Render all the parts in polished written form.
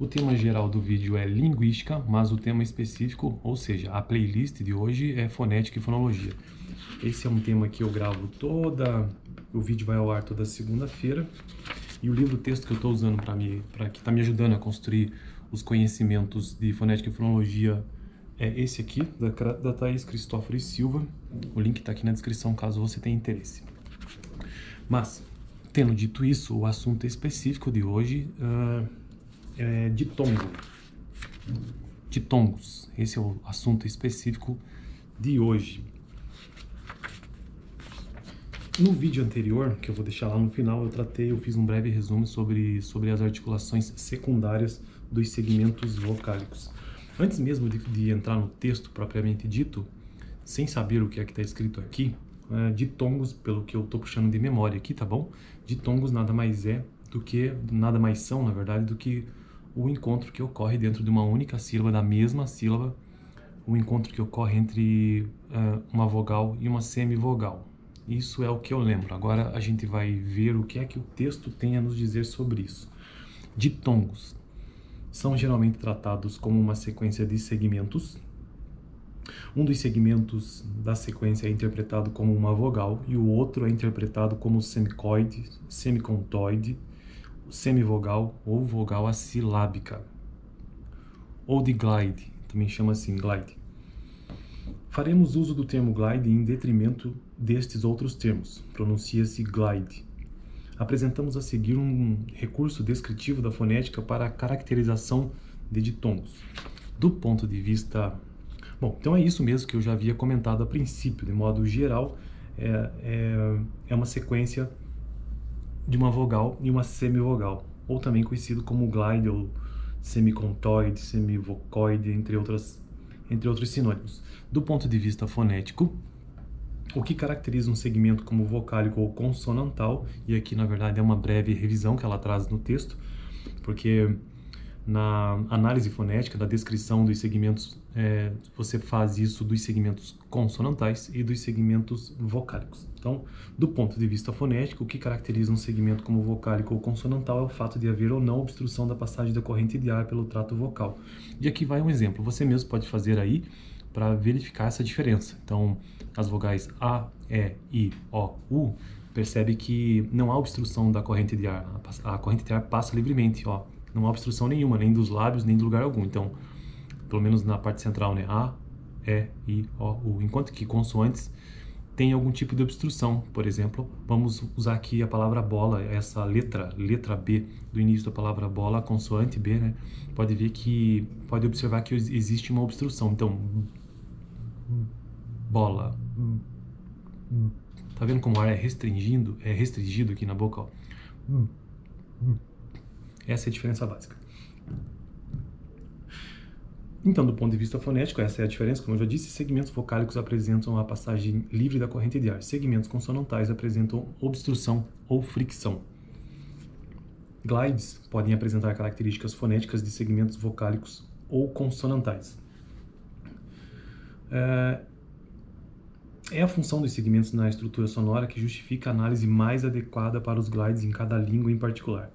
O tema geral do vídeo é linguística, mas o tema específico, ou seja, a playlist de hoje é fonética e fonologia. Esse é um tema que eu gravo o vídeo vai ao ar toda segunda-feira, e o livro-texto que eu estou usando que está me ajudando a construir os conhecimentos de fonética e fonologia é esse aqui, da Thaís Cristóforo e Silva. O link está aqui na descrição, caso você tenha interesse. Mas, tendo dito isso, o assunto específico de hoje é ditongos. Esse é o assunto específico de hoje. No vídeo anterior, que eu vou deixar lá no final, eu fiz um breve resumo sobre as articulações secundárias dos segmentos vocálicos. Antes mesmo de entrar no texto propriamente dito, sem saber o que é que está escrito aqui, ditongos, pelo que eu estou puxando de memória aqui, tá bom? Ditongos nada mais são, na verdade, do que o encontro que ocorre dentro de uma única sílaba, da mesma sílaba, o encontro que ocorre entre uma vogal e uma semivogal. Isso é o que eu lembro. Agora a gente vai ver o que é que o texto tem a nos dizer sobre isso. Ditongos são geralmente tratados como uma sequência de segmentos. Um dos segmentos da sequência é interpretado como uma vogal e o outro é interpretado como semicoide, semicontoide, semivogal ou vogal assilábica. Ou de glide, também chama assim glide. Faremos uso do termo glide em detrimento destes outros termos. Pronuncia-se glide. Apresentamos a seguir um recurso descritivo da fonética para a caracterização de ditongos. Do ponto de vista... Bom, então é isso mesmo que eu já havia comentado a princípio. De modo geral, é uma sequência de uma vogal e uma semivogal, ou também conhecido como glide, ou semicontoide, semivocoide, entre outros sinônimos. Do ponto de vista fonético, o que caracteriza um segmento como vocálico ou consonantal, e aqui na verdade é uma breve revisão que ela traz no texto, porque na análise fonética, da descrição dos segmentos, você faz isso dos segmentos consonantais e dos segmentos vocálicos. Então, do ponto de vista fonético, o que caracteriza um segmento como vocálico ou consonantal é o fato de haver ou não obstrução da passagem da corrente de ar pelo trato vocal. E aqui vai um exemplo, você mesmo pode fazer aí para verificar essa diferença. Então, as vogais A, E, I, O, U, percebe que não há obstrução da corrente de ar. A corrente de ar passa livremente, ó. Não há obstrução nenhuma, nem dos lábios, nem de lugar algum. Então, pelo menos na parte central, né? A, E, I, O, U. Enquanto que consoantes têm algum tipo de obstrução. Por exemplo, vamos usar aqui a palavra bola, essa letra B do início da palavra bola, a consoante B, né? Pode observar que existe uma obstrução. Então, bola. Tá vendo como o ar é restringido aqui na boca, ó? Essa é a diferença básica. Então, do ponto de vista fonético, essa é a diferença. Como eu já disse, segmentos vocálicos apresentam a passagem livre da corrente de ar. Segmentos consonantais apresentam obstrução ou fricção. Glides podem apresentar características fonéticas de segmentos vocálicos ou consonantais. É a função dos segmentos na estrutura sonora que justifica a análise mais adequada para os glides em cada língua em particular.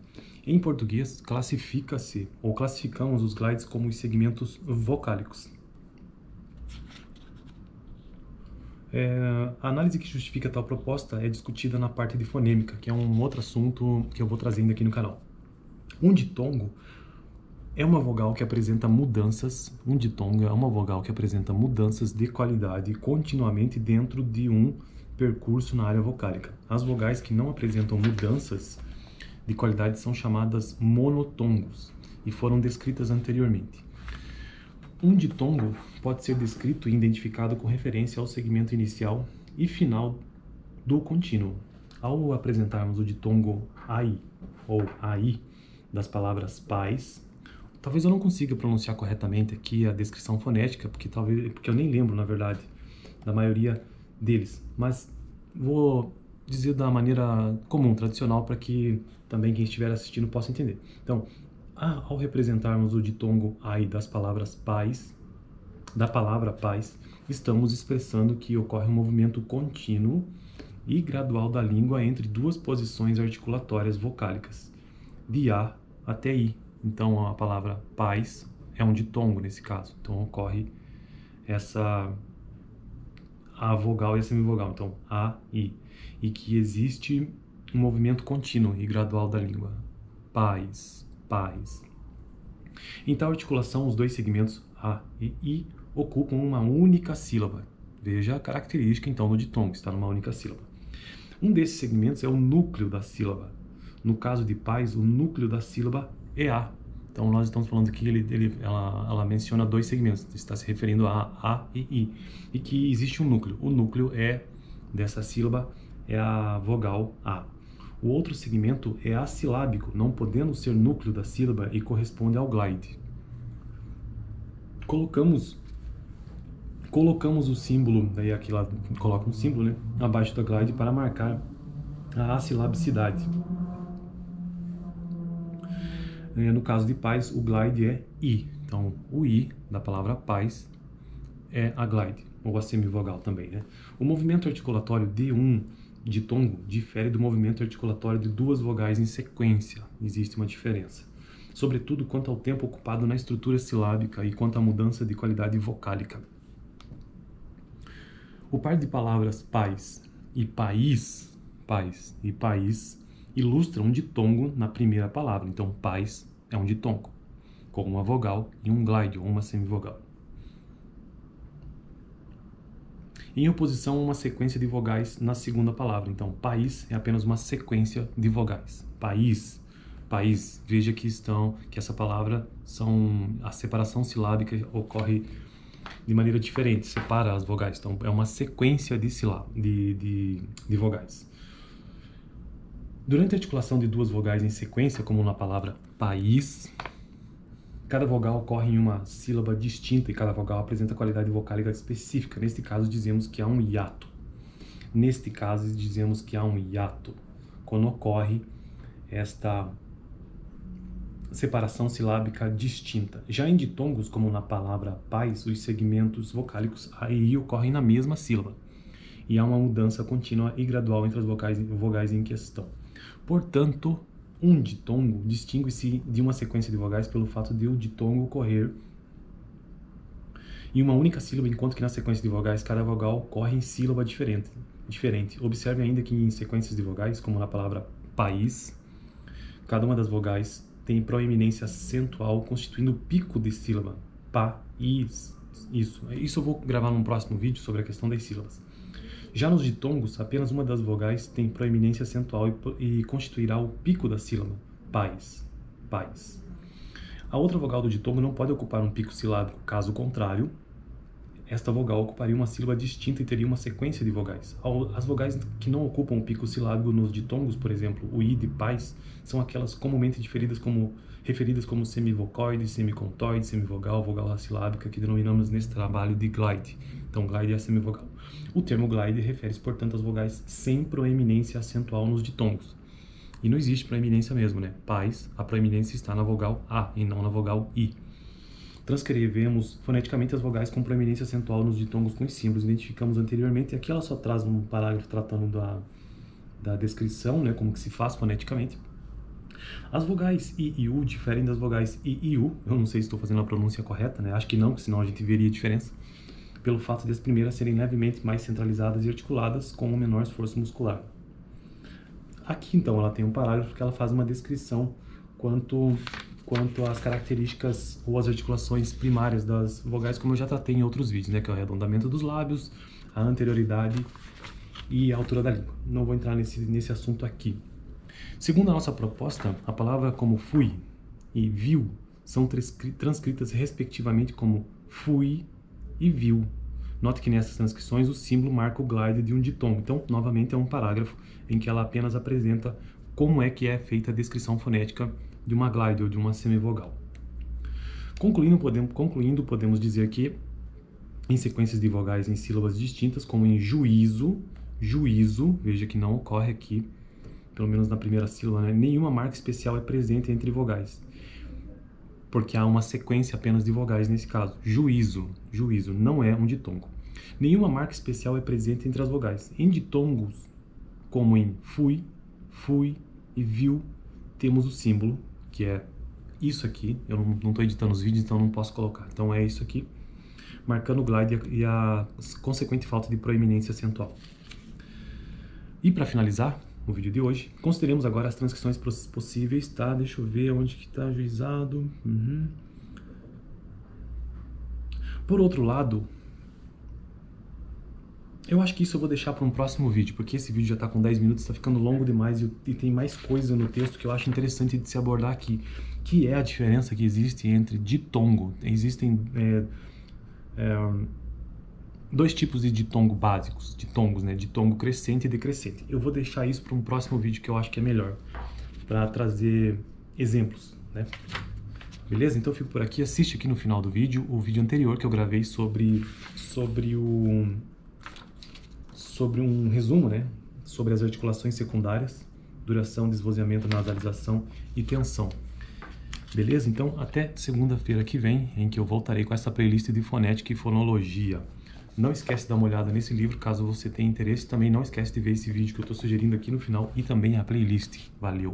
Em português, classificamos os glides como os segmentos vocálicos. A análise que justifica tal proposta é discutida na parte de fonêmica, que é um outro assunto que eu vou trazendo aqui no canal. Um ditongo é uma vogal que apresenta mudanças. Um ditongo é uma vogal que apresenta mudanças de qualidade continuamente dentro de um percurso na área vocálica. As vogais que não apresentam mudanças de qualidade são chamadas monotongos e foram descritas anteriormente. Um ditongo pode ser descrito e identificado com referência ao segmento inicial e final do contínuo. Ao apresentarmos o ditongo AI ou AI das palavras pais, talvez eu não consiga pronunciar corretamente aqui a descrição fonética, porque eu nem lembro, na verdade, da maioria deles, mas vou dizer da maneira comum, tradicional, para que também quem estiver assistindo possa entender. Então, ao representarmos o ditongo AI das palavras pais, da palavra pais, estamos expressando que ocorre um movimento contínuo e gradual da língua entre duas posições articulatórias vocálicas, de A até I, Então a palavra pais é um ditongo nesse caso. Então ocorre a vogal e a semivogal. Então a, i. E que existe um movimento contínuo e gradual da língua. Pais, pais. Em tal articulação, os dois segmentos a e i ocupam uma única sílaba. Veja a característica então do ditongo, está numa única sílaba. Um desses segmentos é o núcleo da sílaba. No caso de pais, o núcleo da sílaba é a. Então nós estamos falando aqui, ela menciona dois segmentos, está se referindo a e i, e que existe um núcleo. O núcleo dessa sílaba é a vogal a. O outro segmento é assilábico, não podendo ser núcleo da sílaba e corresponde ao glide. Colocamos o símbolo, daí aqui lá coloca um símbolo, né, abaixo da glide para marcar a assilabicidade. No caso de pais, o glide é i. Então, o i da palavra pais é a glide, ou a semivogal também, né? O movimento articulatório de um ditongo difere do movimento articulatório de duas vogais em sequência. Existe uma diferença. Sobretudo quanto ao tempo ocupado na estrutura silábica e quanto à mudança de qualidade vocálica. O par de palavras pais e país ilustra um ditongo na primeira palavra. Então, pais é um ditongo, com uma vogal e um glide, ou uma semivogal. Em oposição a uma sequência de vogais na segunda palavra. Então, país é apenas uma sequência de vogais. País, país. Veja que essa palavra a separação silábica ocorre de maneira diferente, separa as vogais. Então, é uma sequência de vogais. Durante a articulação de duas vogais em sequência, como na palavra país, cada vogal ocorre em uma sílaba distinta e cada vogal apresenta qualidade vocálica específica. Neste caso, dizemos que há um hiato. Quando ocorre esta separação silábica distinta. Já em ditongos, como na palavra pais, os segmentos vocálicos a e i ocorrem na mesma sílaba. E há uma mudança contínua e gradual entre as vogais em questão. Portanto, um ditongo distingue-se de uma sequência de vogais pelo fato de o ditongo ocorrer em uma única sílaba, enquanto que na sequência de vogais, cada vogal ocorre em sílaba diferente. Observe ainda que em sequências de vogais, como na palavra país, cada uma das vogais tem proeminência acentual, constituindo o pico de sílaba. País. Isso eu vou gravar num próximo vídeo sobre a questão das sílabas. Já nos ditongos, apenas uma das vogais tem proeminência acentual e constituirá o pico da sílaba. Pais, pais. A outra vogal do ditongo não pode ocupar um pico silábico, caso contrário, esta vogal ocuparia uma sílaba distinta e teria uma sequência de vogais. As vogais que não ocupam o pico silábico nos ditongos, por exemplo, o i de pais, são aquelas comumente referidas como semivocoide, semicontoide, semivogal, vogal assilábica, que denominamos nesse trabalho de glide. Então, glide é a semivogal. O termo glide refere-se, portanto, às vogais sem proeminência acentual nos ditongos. E não existe proeminência mesmo, né? Pais, a proeminência está na vogal A e não na vogal I. Transcrevemos foneticamente as vogais com proeminência acentual nos ditongos com os símbolos. Identificamos anteriormente, e aqui ela só traz um parágrafo tratando da descrição, né? Como que se faz foneticamente. As vogais I e U diferem das vogais I e U. Eu não sei se estou fazendo a pronúncia correta, né? Acho que não, porque senão a gente veria a diferença. Pelo fato de as primeiras serem levemente mais centralizadas e articuladas com um menor esforço muscular. Aqui, então, ela tem um parágrafo que ela faz uma descrição quanto às características ou às articulações primárias das vogais, como eu já tratei em outros vídeos, né? Que é o arredondamento dos lábios, a anterioridade e a altura da língua. Não vou entrar nesse assunto aqui. Segundo a nossa proposta, a palavra como fui e viu são transcritas respectivamente como fui e viu. Note que nessas transcrições o símbolo marca o glide de um ditongo. Então, novamente, é um parágrafo em que ela apenas apresenta como é que é feita a descrição fonética de uma glide ou de uma semivogal. Concluindo, podemos dizer que em sequências de vogais em sílabas distintas, como em juízo, veja que não ocorre aqui, pelo menos na primeira sílaba, né? Nenhuma marca especial é presente entre vogais, porque há uma sequência apenas de vogais nesse caso. Juízo não é um ditongo. Nenhuma marca especial é presente entre as vogais. Em ditongos, como em fui e viu, temos o símbolo, que é isso aqui. Eu não estou editando os vídeos, então não posso colocar. Então é isso aqui, marcando o glide e a consequente falta de proeminência acentual. E para finalizar o vídeo de hoje, consideremos agora as transcrições possíveis, tá? Deixa eu ver onde que está ajuizado. Por outro lado, eu acho que isso eu vou deixar para um próximo vídeo, porque esse vídeo já está com 10 minutos, está ficando longo demais e tem mais coisa no texto que eu acho interessante de se abordar aqui, que é a diferença que existe entre ditongo. Existem dois tipos de ditongo básicos, ditongos, né? Ditongo crescente e decrescente. Eu vou deixar isso para um próximo vídeo que eu acho que é melhor, para trazer exemplos, né? Beleza? Então eu fico por aqui. Assiste aqui no final do vídeo o vídeo anterior que eu gravei sobre um resumo, né? Sobre as articulações secundárias, duração, desvozeamento, nasalização e tensão. Beleza? Então até segunda-feira que vem, em que eu voltarei com essa playlist de fonética e fonologia. Não esquece de dar uma olhada nesse livro, caso você tenha interesse. Também não esquece de ver esse vídeo que eu estou sugerindo aqui no final e também a playlist. Valeu!